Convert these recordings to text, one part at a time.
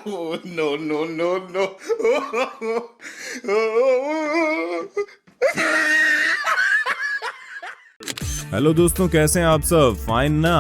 No, no, no, no. Hello दोस्तों, कैसे हैं आप सब? फाइन ना?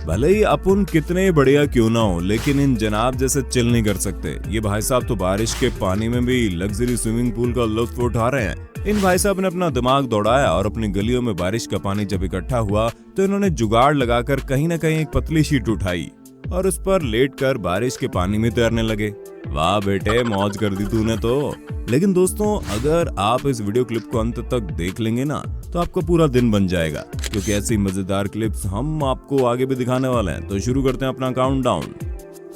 भले ही अपन कितने बढ़िया क्यों ना हो, लेकिन इन जनाब जैसे चिल नहीं कर सकते। ये भाई साहब तो बारिश के पानी में भी लग्जरी स्विमिंग पूल का लुत्फ उठा रहे हैं। इन भाई साहब ने अपना दिमाग दौड़ाया और अपनी गलियों में बारिश का पानी जब इकट्ठा हुआ तो इन्होंने जुगाड़ लगाकर कहीं ना कहीं एक पतली शीट उठाई और उस पर लेटकर बारिश के पानी में तैरने लगे। वाह बेटे, मौज कर दी तूने तो। लेकिन दोस्तों, अगर आप इस वीडियो क्लिप को अंत तक देख लेंगे ना तो आपका पूरा दिन बन जाएगा, क्योंकि ऐसी मजेदार क्लिप्स हम आपको आगे भी दिखाने वाले हैं। तो शुरू करते हैं अपना काउंटडाउन।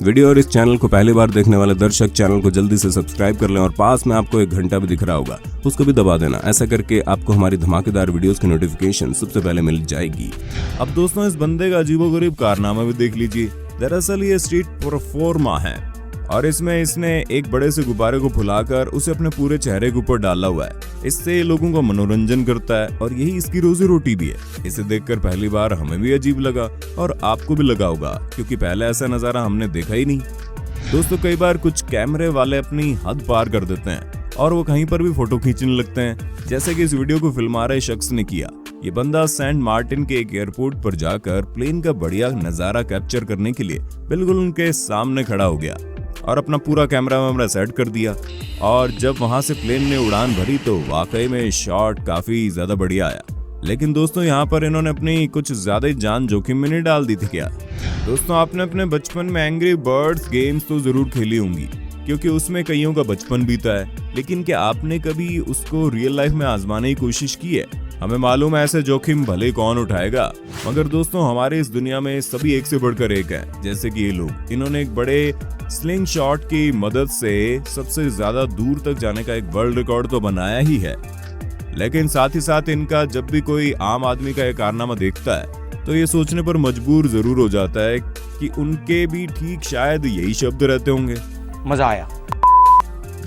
वीडियो और इस चैनल को पहली बार देखने वाले दर्शक चैनल को जल्दी से सब्सक्राइब कर लें और पास में आपको एक घंटा भी दिख रहा होगा, उसको भी दबा देना। ऐसा करके आपको हमारी धमाकेदार वीडियोस की नोटिफिकेशन सबसे पहले मिल जाएगी। अब दोस्तों, इस बंदे का अजीबोगरीब कारनामा भी देख लीजिए। दरअसल ये स्ट्रीट परफॉर्मा है और इसमें इसने एक बड़े से गुब्बारे को फुलाकर उसे अपने पूरे चेहरे के ऊपर डाला हुआ है। इससे लोगों का मनोरंजन करता है और यही इसकी रोजी रोटी भी है। इसे देखकर पहली बार हमें भी अजीब लगा और आपको भी लगा होगा, क्योंकि पहले ऐसा नजारा हमने देखा ही नहीं। दोस्तों, कई बार कुछ कैमरे वाले अपनी हद पार कर देते हैं और वो कहीं पर भी फोटो खींचने लगते हैं, जैसे कि इस वीडियो को फिल्मा रहे शख्स ने किया। ये बंदा सेंट मार्टिन के एक एयरपोर्ट पर जाकर प्लेन का बढ़िया नजारा कैप्चर करने के लिए बिल्कुल उनके सामने खड़ा हो गया और अपना पूरा कैमरा सेट कर दिया। और जब वहां से प्लेन ने उड़ान भरी तो वाकई में शॉट काफी ज्यादा बढ़िया आया। लेकिन दोस्तों, यहाँ पर इन्होंने अपनी कुछ ज्यादा ही जान जोखिम में नहीं डाल दी थी क्या? दोस्तों, आपने अपने बचपन में एंग्री बर्ड्स गेम्स तो जरूर खेली होंगी, क्योंकि उसमें कईयों का बचपन बीता है। लेकिन क्या आपने कभी उसको रियल लाइफ में आजमाने की कोशिश की है? हमें मालूम है ऐसे जोखिम भले कौन उठाएगा, मगर दोस्तों हमारे इस दुनिया में सभी एक से बढ़कर एक है। जैसे कि ये लोग, इन्होंने एक बड़े स्लिंग शॉट की मदद से सबसे ज्यादा दूर तक जाने का एक वर्ल्ड रिकॉर्ड तो बनाया ही है। लेकिन साथ ही साथ इनका जब भी कोई आम आदमी का एक कारनामा देखता है तो ये सोचने पर मजबूर जरूर हो जाता है कि उनके भी ठीक शायद यही शब्द रहते होंगे। मजा आया।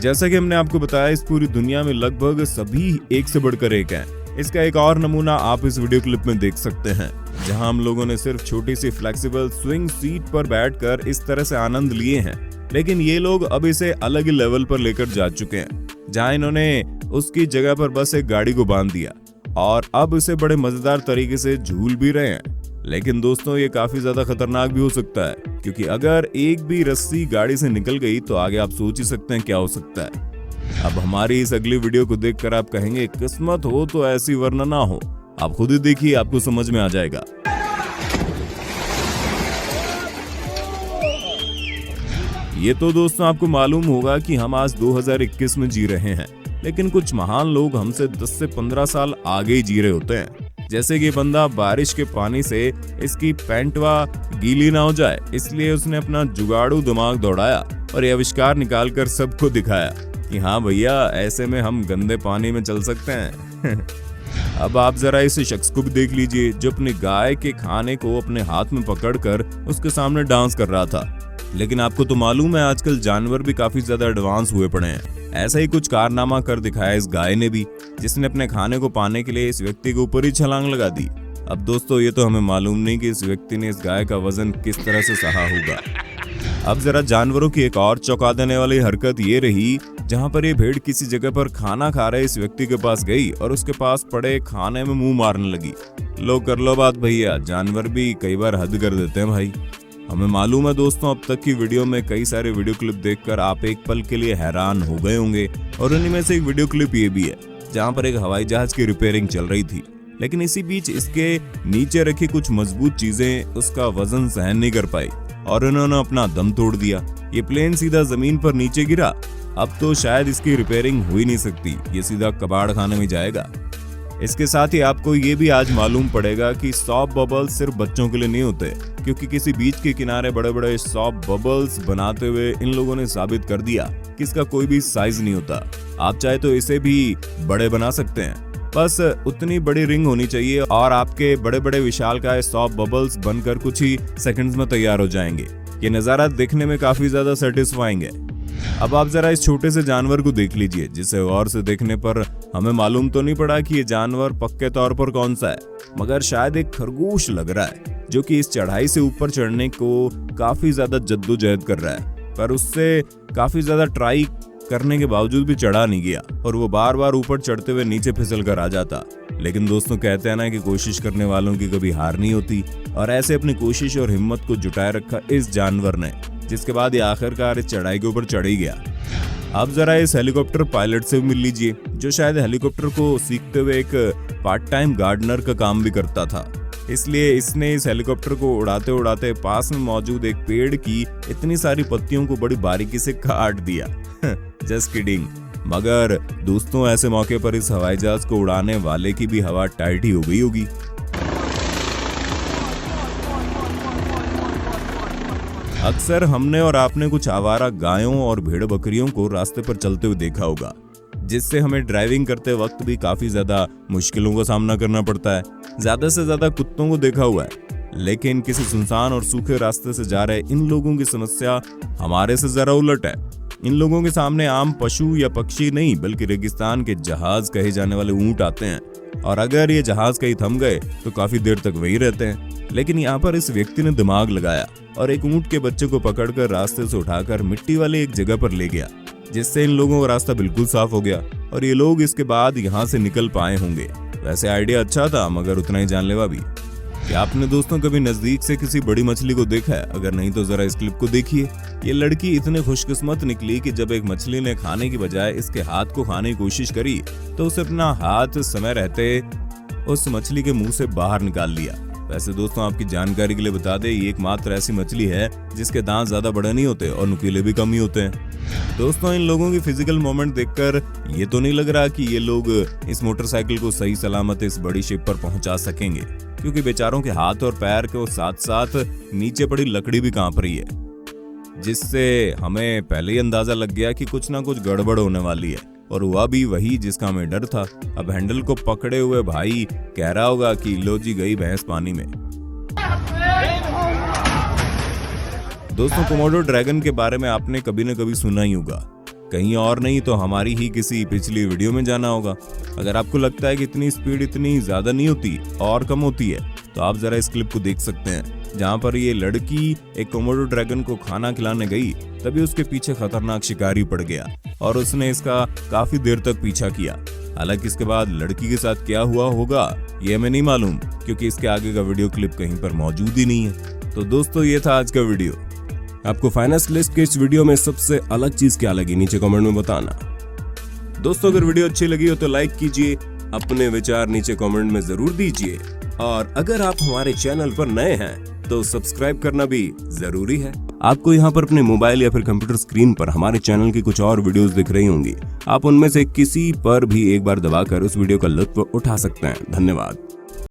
जैसा कि हमने आपको बताया, इस पूरी दुनिया में लगभग सभी एक से बढ़कर एक हैं। इसका एक और नमूना आप इस वीडियो क्लिप में देख सकते हैं, जहां हम लोगों ने सिर्फ छोटी सी फ्लेक्सिबल स्विंग सीट पर बैठकर इस तरह से आनंद लिए हैं। लेकिन ये लोग अब इसे अलग ही लेवल पर लेकर जा चुके हैं, जहां इन्होंने उसकी जगह पर बस एक गाड़ी को बांध दिया और अब इसे बड़े मजेदार तरीके से झूल भी रहे हैं। लेकिन दोस्तों, ये काफी ज्यादा खतरनाक भी हो सकता है, क्योंकि अगर एक भी रस्सी गाड़ी से निकल गई तो आगे आप सोच ही सकते हैं क्या हो सकता है। अब हमारी इस अगली वीडियो को देखकर आप कहेंगे किस्मत हो तो ऐसी, वरना ना हो। आप खुद ही देखिए, आपको समझ में आ जाएगा। ये तो दोस्तों आपको मालूम होगा कि हम आज 2021 में जी रहे हैं, लेकिन कुछ महान लोग हमसे 10 से 15 साल आगे ही जी रहे होते हैं। जैसे कि बंदा बारिश के पानी से इसकी पैंटवा गीली ना हो जाए, इसलिए उसने अपना जुगाड़ू दिमाग दौड़ाया और ये आविष्कार निकालकर सबको दिखाया कि हाँ भैया, ऐसे में हम गंदे पानी में चल सकते हैं। अब आप जरा इस शख्स को भी देख लीजिए, जो अपनी गाय के खाने को अपने हाथ में पकड़कर उसके सामने डांस कर रहा था। लेकिन आपको तो मालूम है आजकल जानवर भी काफी ज्यादा एडवांस हुए पड़े हैं। ऐसा ही कुछ कारनामा कर दिखाया इस गाय ने भी, जिसने अपने खाने को पाने के लिए इस व्यक्ति के ऊपर ही छलांग लगा दी। अब दोस्तों, ये तो हमें मालूम नहीं कि इस व्यक्ति ने इस गाय का वजन किस तरह से सहा होगा। अब जरा जानवरों की एक और चौंका देने वाली हरकत ये रही, जहां पर ये भेड़ किसी जगह पर खाना खा रहे इस व्यक्ति के पास गई और उसके पास पड़े खाने में मुंह मारने लगी। लो कर लो बात भैया, जानवर भी कई बार हद कर देते हैं भाई। हमें मालूम है दोस्तों, अब तक की वीडियो में कई सारे वीडियो क्लिप देखकर आप एक पल के लिए हैरान हो गए होंगे, और उन्हीं में से एक वीडियो क्लिप ये भी है जहां पर एक हवाई जहाज की रिपेयरिंग चल रही थी। लेकिन इसी बीच इसके नीचे रखी कुछ मजबूत चीजें उसका वजन सहन नहीं कर पाई और उन्होंने अपना दम तोड़ दिया। ये प्लेन सीधा जमीन पर नीचे गिरा। अब तो शायद इसकी रिपेयरिंग हो ही नहीं सकती, ये सीधा कबाड़ खाने में जाएगा। इसके साथ ही आपको ये भी आज मालूम पड़ेगा कि सॉफ्ट बबल्स सिर्फ बच्चों के लिए नहीं होते, क्योंकि किसी बीच के किनारे बड़े बड़े सॉफ्ट बबल्स बनाते हुए इन लोगों ने साबित कर दिया कि इसका कोई भी साइज नहीं होता। आप चाहे तो इसे भी बड़े बना सकते हैं, बस उतनी बड़ी रिंग होनी चाहिए और आपके बड़े बड़े विशालकाय सॉफ्ट बबल्स बनकर कुछ ही सेकंड्स में तैयार हो जाएंगे। ये नज़ारा देखने में काफी ज्यादा सेटिस्फाइंग है। अब आप जरा इस छोटे से जानवर को देख लीजिए, जिसे गौर से देखने पर हमें मालूम तो नहीं पड़ा कि ये जानवर पक्के तौर पर कौन सा है, मगर शायद एक खरगोश लग रहा है, जो कि इस चढ़ाई से ऊपर चढ़ने को काफी ज्यादा जद्दोजहद कर रहा है। पर उससे काफी ज्यादा ट्राई करने के बावजूद भी चढ़ा नहीं गया और वो बार बार ऊपर चढ़ते हुए नीचे फिसल कर आ जाता। लेकिन दोस्तों कहते हैं ना कि कोशिश करने वालों की कभी हार नहीं होती, और ऐसे अपनी कोशिश और हिम्मत को जुटाए रखा इस जानवर ने, जिसके बाद ये आखिरकार इस चढ़ाई के ऊपर चढ़ ही गया। आप जरा इस हेलीकॉप्टर पायलट से मिल लीजिए, जो शायद हेलीकॉप्टर को सीखते हुए एक पार्ट टाइम गार्डनर का काम भी करता था। इसलिए इसने इस हेलीकॉप्टर को उड़ाते उड़ाते पास में मौजूद एक पेड़ की इतनी सारी पत्तियों को बड़ी बारीकी से काट दिया। Just kidding. मगर दोस्तों ऐसे मौके पर इस हवाई जहाज को उड़ाने वाले की भी हवा टाइट ही हो गई होगी। अक्सर हमने और आपने कुछ आवारा गायों और भेड़ बकरियों को रास्ते पर चलते हुए देखा होगा, जिससे हमें ड्राइविंग करते वक्त भी काफी ज्यादा मुश्किलों का सामना करना पड़ता है। ज्यादा से ज्यादा कुत्तों को देखा हुआ है, लेकिन किसी सुनसान और सूखे रास्ते से जा रहे इन लोगों की समस्या हमारे से जरा उलट है। इन लोगों के सामने आम पशु या पक्षी नहीं, बल्कि रेगिस्तान के जहाज कहे जाने वाले ऊंट आते हैं, और अगर ये जहाज कहीं थम गए तो काफी देर तक वही रहते हैं। लेकिन यहाँ पर इस व्यक्ति ने दिमाग लगाया और एक ऊंट के बच्चे को पकड़कर रास्ते से उठाकर मिट्टी वाली एक जगह पर ले गया, जिससे इन लोगों का रास्ता बिल्कुल साफ हो गया और ये लोग इसके बाद यहाँ से निकल पाए होंगे। वैसे आइडिया अच्छा था, मगर उतना ही जानलेवा भी। क्या आपने दोस्तों कभी नजदीक से किसी बड़ी मछली को देखा है? अगर नहीं तो जरा इस क्लिप को देखिए। ये लड़की इतनी खुशकिस्मत निकली कि जब एक मछली ने खाने की बजाय इसके हाथ को खाने की कोशिश करी तो उसे अपना हाथ समय रहते उस मछली के मुंह से बाहर निकाल लिया। वैसे दोस्तों आपकी जानकारी के लिए बता दें, ये एकमात्र ऐसी मछली है जिसके दांत ज्यादा बड़े नहीं होते और नुकीले भी कम ही होते हैं। दोस्तों इन लोगों की फिजिकल मोमेंट देखकर ये तो नहीं लग रहा कि ये लोग इस मोटरसाइकिल को सही सलामत इस बड़ी शिप पर पहुंचा सकेंगे, क्योंकि बेचारों के हाथ और पैर के साथ साथ नीचे पड़ी लकड़ी भी कांप रही है, जिससे हमें पहले ही अंदाजा लग गया कि कुछ ना कुछ गड़बड़ होने वाली है। और हुआ भी वही जिसका हमें डर था। अब हैंडल को पकड़े हुए भाई कह रहा होगा कि लो जी गई भैंस पानी में। दोस्तों कोमोडो ड्रैगन के बारे में आपने कभी न कभी सुना ही होगा, कहीं और नहीं तो हमारी ही किसी पिछली वीडियो में जाना होगा। अगर आपको लगता है कि इतनी स्पीड इतनी ज्यादा नहीं होती और कम होती है, तो आप जरा इस क्लिप को देख सकते हैं, जहां पर ये लड़की एक कोमोडो ड्रैगन को खाना खिलाने गई, तभी उसके पीछे खतरनाक शिकारी पड़ गया और उसने इसका काफी देर तक पीछा किया। हालांकि इसके बाद लड़की के साथ क्या हुआ होगा ये हमें नहीं मालूम, क्योंकि इसके आगे का वीडियो क्लिप कहीं पर मौजूद ही नहीं है। तो दोस्तों ये था आज का वीडियो। आपको फाइनेंस लिस्ट के इस वीडियो में सबसे अलग चीज क्या लगी नीचे कमेंट में बताना। दोस्तों अगर वीडियो अच्छी लगी हो तो लाइक कीजिए, अपने विचार नीचे कमेंट में जरूर दीजिए, और अगर आप हमारे चैनल पर नए हैं तो सब्सक्राइब करना भी जरूरी है। आपको यहाँ पर अपने मोबाइल या फिर कंप्यूटर स्क्रीन पर हमारे चैनल की कुछ और वीडियोस दिख रही होंगी, आप उनमें से किसी पर भी एक बार दबाकर उस वीडियो का लुत्फ उठा सकते हैं। धन्यवाद।